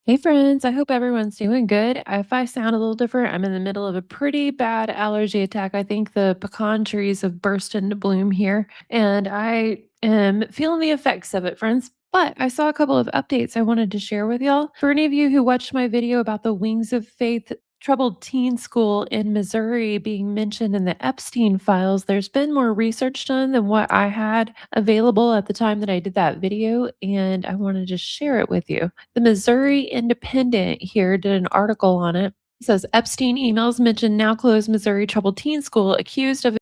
Hey friends, I hope everyone's doing good. If I sound a little different, I'm in the middle of a pretty bad allergy attack. I think the pecan trees have burst into bloom here, and I am feeling the effects of it, friends. But I saw a couple of updates I wanted to share with y'all. For any of you who watched my video about the Wings of Faith troubled teen school in Missouri being mentioned in the Epstein files, there's been more research done than what I had available at the time that I did that video, and I wanted to share it with you. The Missouri Independent here did an article on it. It says Epstein emails mention now closed Missouri troubled teen school accused of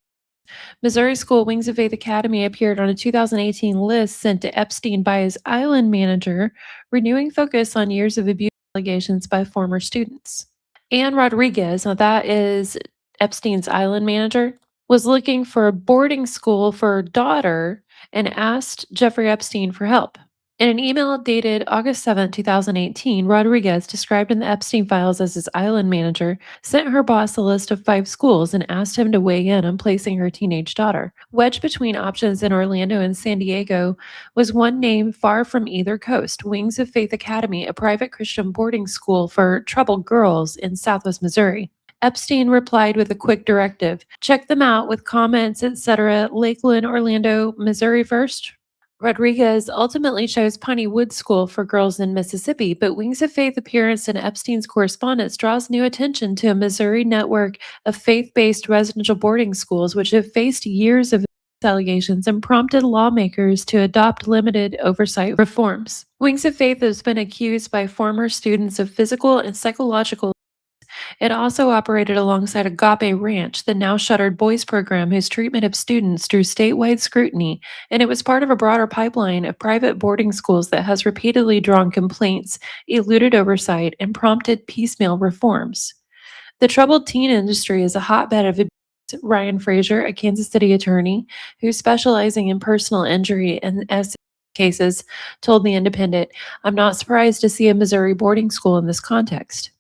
Missouri school Wings of Faith Academy appeared on a 2018 list sent to Epstein by his island manager, renewing focus on years of abuse allegations by former students. Anne Rodriguez, now that is Epstein's island manager, was looking for a boarding school for her daughter and asked Jeffrey Epstein for help. In an email dated August 7, 2018, Rodriguez, described in the Epstein files as his island manager, sent her boss a list of 5 schools and asked him to weigh in on placing her teenage daughter. Wedged between options in Orlando and San Diego was one name far from either coast, Wings of Faith Academy, a private Christian boarding school for troubled girls in Southwest Missouri. Epstein replied with a quick directive: check them out with comments, etc. Lakeland, Orlando, Missouri first. Rodriguez ultimately chose Piney Woods School for girls in Mississippi, but Wings of Faith appearance in Epstein's correspondence draws new attention to a Missouri network of faith-based residential boarding schools which have faced years of allegations and prompted lawmakers to adopt limited oversight reforms. Wings of Faith has been accused by former students of physical and psychological. It also operated alongside Agape Ranch, the now shuttered boys program whose treatment of students drew statewide scrutiny, and it was part of a broader pipeline of private boarding schools that has repeatedly drawn complaints, eluded oversight, and prompted piecemeal reforms. The troubled teen industry is a hotbed of abuse. Ryan Fraser, a Kansas City attorney who's specializing in personal injury and cases, told The Independent, I'm not surprised to see a Missouri boarding school in this context.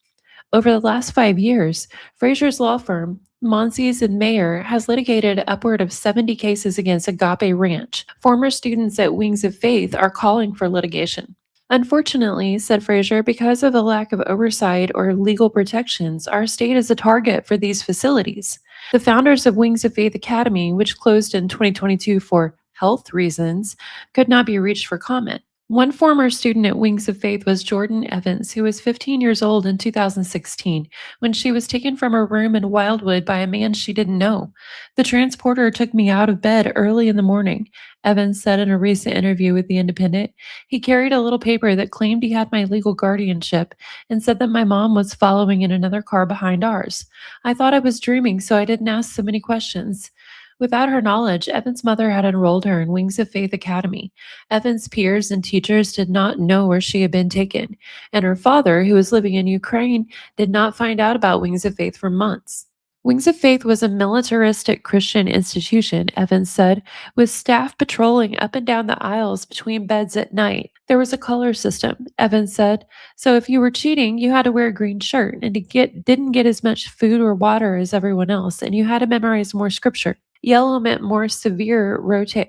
Over the last 5 years, Fraser's law firm, Monsees and Mayer, has litigated upward of 70 cases against Agape Ranch. Former students at Wings of Faith are calling for litigation. Unfortunately, said Fraser, because of the lack of oversight or legal protections, our state is a target for these facilities. The founders of Wings of Faith Academy, which closed in 2022 for health reasons, could not be reached for comment. One former student at Wings of Faith was Jordan Evans, who was 15 years old in 2016 when she was taken from her room in Wildwood by a man she didn't know. The transporter took me out of bed early in the morning, Evans said in a recent interview with The Independent. He carried a little paper that claimed he had my legal guardianship and said that my mom was following in another car behind ours. I thought I was dreaming, so I didn't ask so many questions. Without her knowledge, Evan's mother had enrolled her in Wings of Faith Academy. Evan's peers and teachers did not know where she had been taken, and her father, who was living in Ukraine, did not find out about Wings of Faith for months. Wings of Faith was a militaristic Christian institution, Evans said, with staff patrolling up and down the aisles between beds at night. There was a color system, Evans said, so if you were cheating, you had to wear a green shirt and didn't get as much food or water as everyone else, and you had to memorize more scripture. Yellow meant more severe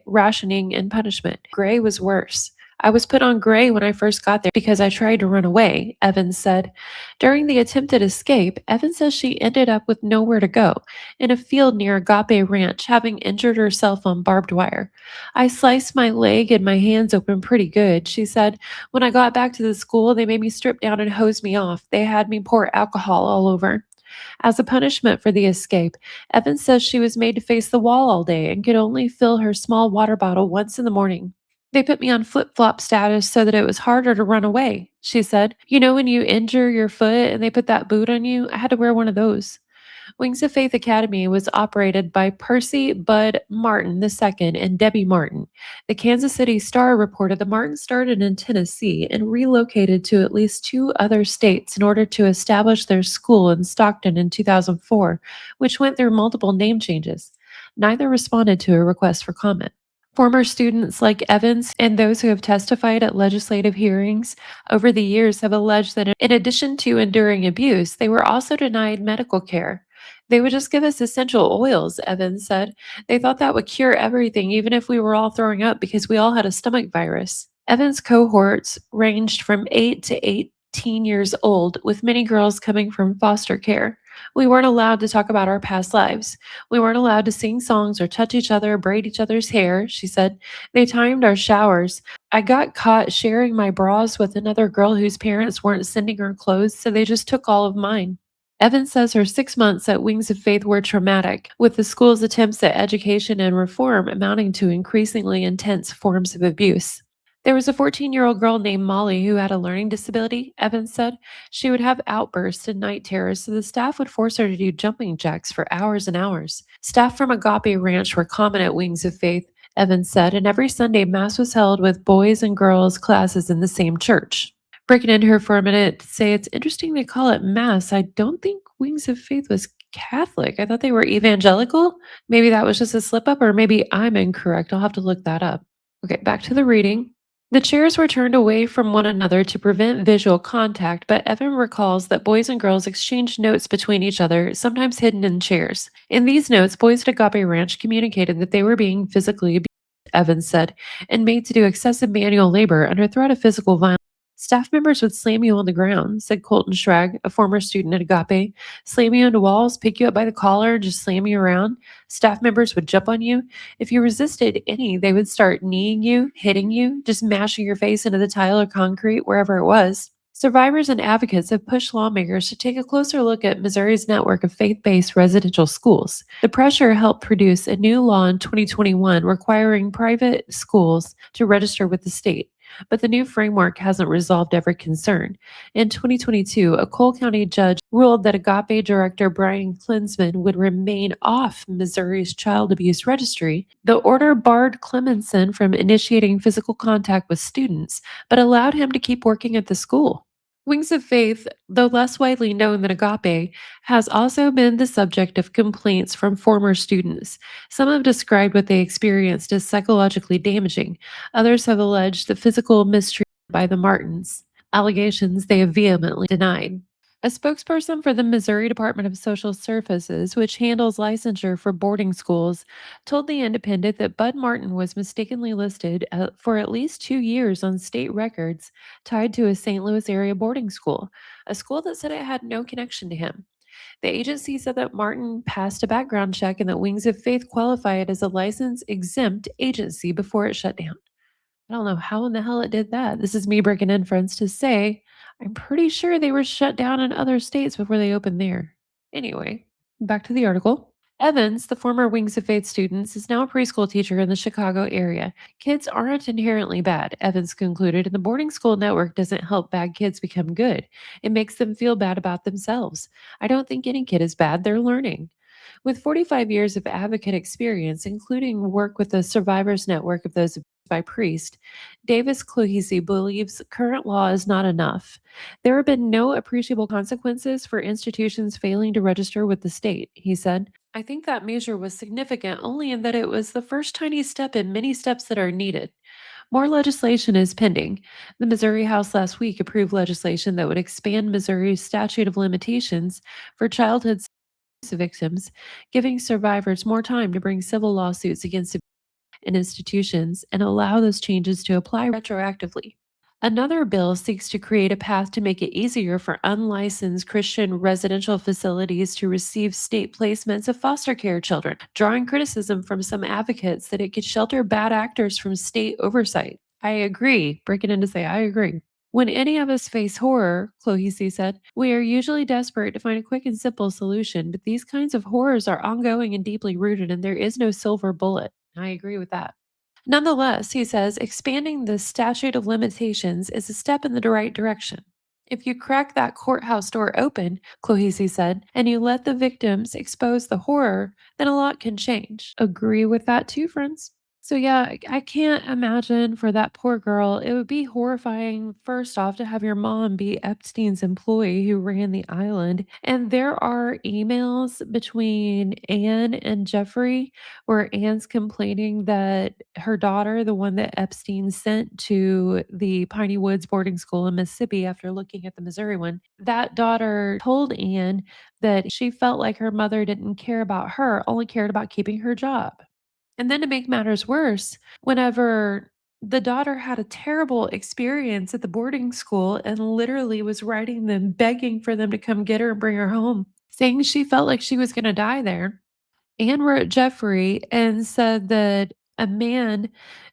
rationing and punishment. Gray was worse. I was put on gray when I first got there because I tried to run away, Evans said. During the attempted escape, Evans says she ended up with nowhere to go, in a field near Agape Ranch, having injured herself on barbed wire. I sliced my leg and my hands open pretty good, she said. When I got back to the school, they made me strip down and hose me off. They had me pour alcohol all over. As a punishment for the escape, Evans says she was made to face the wall all day and could only fill her small water bottle once in the morning. They put me on flip flop status so that it was harder to run away, she said. You know, when you injure your foot and they put that boot on you? I had to wear one of those. Wings of Faith Academy was operated by Percy Bud Martin II and Debbie Martin. The Kansas City Star reported the Martins started in Tennessee and relocated to at least 2 other states in order to establish their school in Stockton in 2004, which went through multiple name changes. Neither responded to a request for comment. Former students like Evans and those who have testified at legislative hearings over the years have alleged that in addition to enduring abuse, they were also denied medical care. They would just give us essential oils, Evans said. They thought that would cure everything, even if we were all throwing up because we all had a stomach virus. Evans' cohorts ranged from 8 to teen years old, with many girls coming from foster care. We weren't allowed to talk about our past lives. We weren't allowed to sing songs or touch each other or braid each other's hair, she said. They timed our showers. I got caught sharing my bras with another girl whose parents weren't sending her clothes, so they just took all of mine. Evans says her 6 months at Wings of Faith were traumatic, with the school's attempts at education and reform amounting to increasingly intense forms of abuse. There was a 14-year-old girl named Molly who had a learning disability, Evans said. She would have outbursts and night terrors, so the staff would force her to do jumping jacks for hours and hours. Staff from Agape Ranch were common at Wings of Faith, Evans said, and every Sunday, Mass was held with boys and girls classes in the same church. Breaking into her for a minute to say it's interesting they call it Mass. I don't think Wings of Faith was Catholic. I thought they were evangelical. Maybe that was just a slip up, or maybe I'm incorrect. I'll have to look that up. Okay, back to the reading. The chairs were turned away from one another to prevent visual contact, but Evan recalls that boys and girls exchanged notes between each other, sometimes hidden in chairs. In these notes, boys at Agape Ranch communicated that they were being physically abused, Evans said, and made to do excessive manual labor under threat of physical violence. Staff members would slam you on the ground, said Colton Schrag, a former student at Agape. Slam you into walls, pick you up by the collar, and just slam you around. Staff members would jump on you. If you resisted any, they would start kneeing you, hitting you, just mashing your face into the tile or concrete, wherever it was. Survivors and advocates have pushed lawmakers to take a closer look at Missouri's network of faith based residential schools. The pressure helped produce a new law in 2021 requiring private schools to register with the state. But the new framework hasn't resolved every concern. In 2022, a Cole County judge ruled that Agape director Brian Klinsman would remain off Missouri's child abuse registry. The order barred Clemenson from initiating physical contact with students, but allowed him to keep working at the school. Wings of Faith, though less widely known than Agape, has also been the subject of complaints from former students. Some have described what they experienced as psychologically damaging. Others have alleged the physical mistreatment by the Martins, allegations they have vehemently denied. A spokesperson for the Missouri Department of Social Services, which handles licensure for boarding schools, told The Independent that Bud Martin was mistakenly listed for at least 2 years on state records tied to a St. Louis area boarding school, a school that said it had no connection to him. The agency said that Martin passed a background check and that Wings of Faith qualified as a license exempt agency before it shut down. I don't know how in the hell it did that. This is me breaking in, friends, to say I'm pretty sure they were shut down in other states before they opened there. Anyway, back to the article. Evans, the former Wings of Faith student, is now a preschool teacher in the Chicago area. Kids aren't inherently bad, Evans concluded, and the boarding school network doesn't help bad kids become good. It makes them feel bad about themselves. I don't think any kid is bad, they're learning. With 45 years of advocate experience, including work with the Survivors Network of those abused by priests, Davis Clohese believes current law is not enough. There have been no appreciable consequences for institutions failing to register with the state, he said. I think that measure was significant only in that it was the first tiny step in many steps that are needed. More legislation is pending. The Missouri House last week approved legislation that would expand Missouri's statute of limitations for childhood victims, giving survivors more time to bring civil lawsuits against institutions and allow those changes to apply retroactively. Another bill seeks to create a path to make it easier for unlicensed Christian residential facilities to receive state placements of foster care children, drawing criticism from some advocates that it could shelter bad actors from state oversight. I agree. Breaking in to say, I agree. When any of us face horror, Clohese said, we are usually desperate to find a quick and simple solution, but these kinds of horrors are ongoing and deeply rooted, and there is no silver bullet. I agree with that. Nonetheless, he says, expanding the statute of limitations is a step in the right direction. If you crack that courthouse door open, Clohese said, and you let the victims expose the horror, then a lot can change. Agree with that too, friends. So yeah, I can't imagine for that poor girl. It would be horrifying, first off, to have your mom be Epstein's employee who ran the island. And there are emails between Anne and Jeffrey where Anne's complaining that her daughter, the one that Epstein sent to the Piney Woods boarding school in Mississippi after looking at the Missouri one, that daughter told Anne that she felt like her mother didn't care about her, only cared about keeping her job. And then to make matters worse, whenever The daughter had a terrible experience at the boarding school and literally was writing them, begging for them to come get her and bring her home, saying she felt like she was going to die there. Anne wrote Jeffrey and said that a man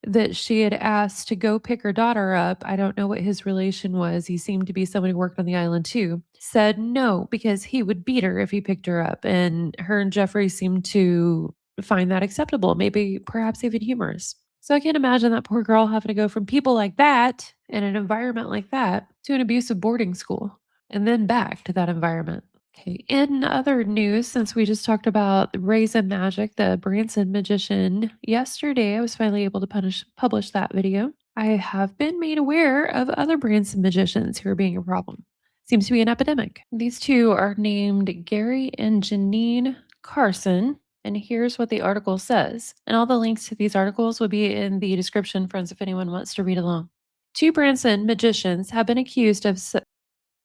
that she had asked to go pick her daughter up, I don't know what his relation was, he seemed to be someone who worked on the island too, said no because he would beat her if he picked her up. And her and Jeffrey seemed to find that acceptable, maybe perhaps even humorous. So I can't imagine that poor girl having to go from people like that in an environment like that to an abusive boarding school and then back to that environment. Okay. In other news, since we just talked about the Raisin Magic, the Branson magician, yesterday I was finally able to publish that video. I have been made aware of other Branson magicians who are being a problem. Seems to be an epidemic. These two are named Gary and Janine Carson. And here's what the article says. And all the links to these articles will be in the description, friends, if anyone wants to read along. Two Branson magicians have been accused of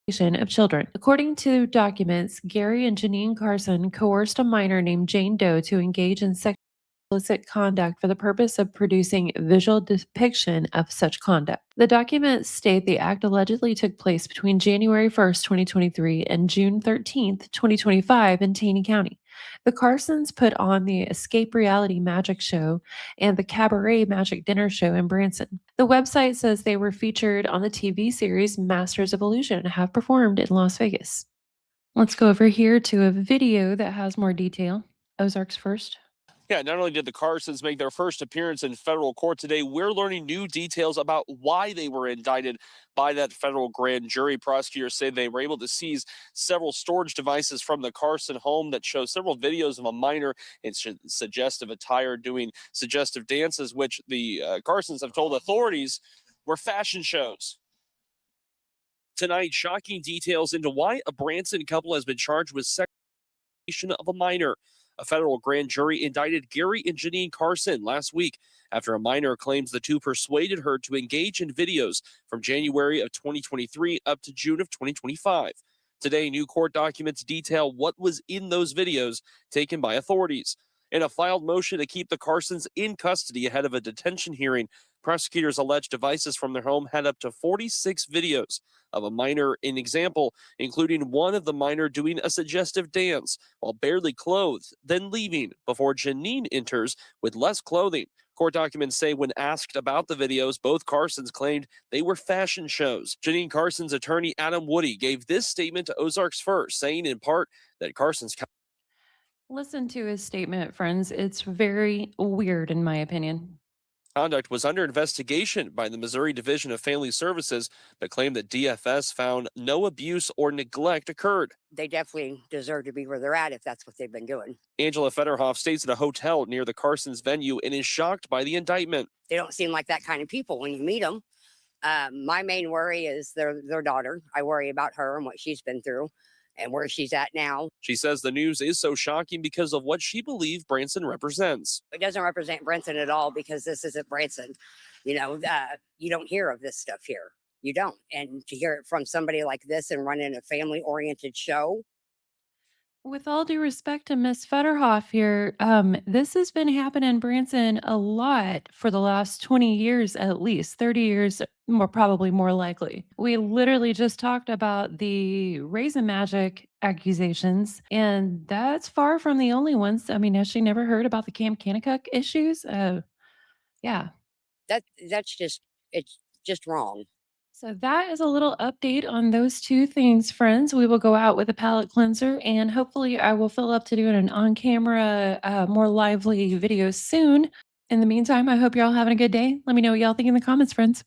of children. According to documents, Gary and Janine Carson coerced a minor named Jane Doe to engage in sexual illicit conduct for the purpose of producing visual depiction of such conduct. The documents state the act allegedly took place between January 1st, 2023 and June 13th, 2025 in Taney County. The Carsons put on the Escape Reality Magic Show and the Cabaret Magic Dinner Show in Branson. The website says they were featured on the TV series Masters of Illusion and have performed in Las Vegas. Let's go over here to a video that has more detail. Ozarks first. Yeah, not only did the Carsons make their first appearance in federal court today, we're learning new details about why they were indicted by that federal grand jury. Prosecutors say they were able to seize several storage devices from the Carson home that show several videos of a minor in suggestive attire doing suggestive dances, which the Carsons have told authorities were fashion shows. Tonight, shocking details into why a Branson couple has been charged with of a minor. A federal grand jury indicted Gary and Janine Carson last week after a minor claims the two persuaded her to engage in videos from January of 2023 up to June of 2025. Today, new court documents detail what was in those videos taken by authorities. In a filed motion to keep the Carsons in custody ahead of a detention hearing, prosecutors allege devices from their home had up to 46 videos of a minor in example, including one of the minor doing a suggestive dance while barely clothed, then leaving before Janine enters with less clothing. Court documents say when asked about the videos, both Carsons claimed they were fashion shows. Janine Carson's attorney, Adam Woody, gave this statement to Ozarks First, saying in part that Carson's Listen to his statement, friends. It's very weird, in my opinion. conduct was under investigation by the Missouri Division of Family Services, but claimed that DFS found no abuse or neglect occurred. They definitely deserve to be where they're at if that's what they've been doing. Angela Federhoff stays at a hotel near the Carsons venue and is shocked by the indictment. They don't seem like that kind of people when you meet them. My main worry is their daughter. I worry about her and what she's been through and where she's at now. She says the news is so shocking because of what she believes Branson represents. It doesn't represent Branson at all because this isn't Branson. You don't hear of this stuff here. You don't. And to hear it from somebody like this and running a family oriented show. With all due respect to Miss Federhoff here, this has been happening in Branson a lot for the last 20 years, at least 30 years, more probably more likely. We literally just talked about the Raisin Magic accusations, and that's far from the only ones. I mean, has she never heard about the Camp Kanakuk issues? Yeah. It's just wrong. So that is a little update on those two things, friends. We will go out with a palate cleanser, and hopefully, I will fill up to doing an on-camera, more lively video soon. In the meantime, I hope you're all having a good day. Let me know what y'all think in the comments, friends.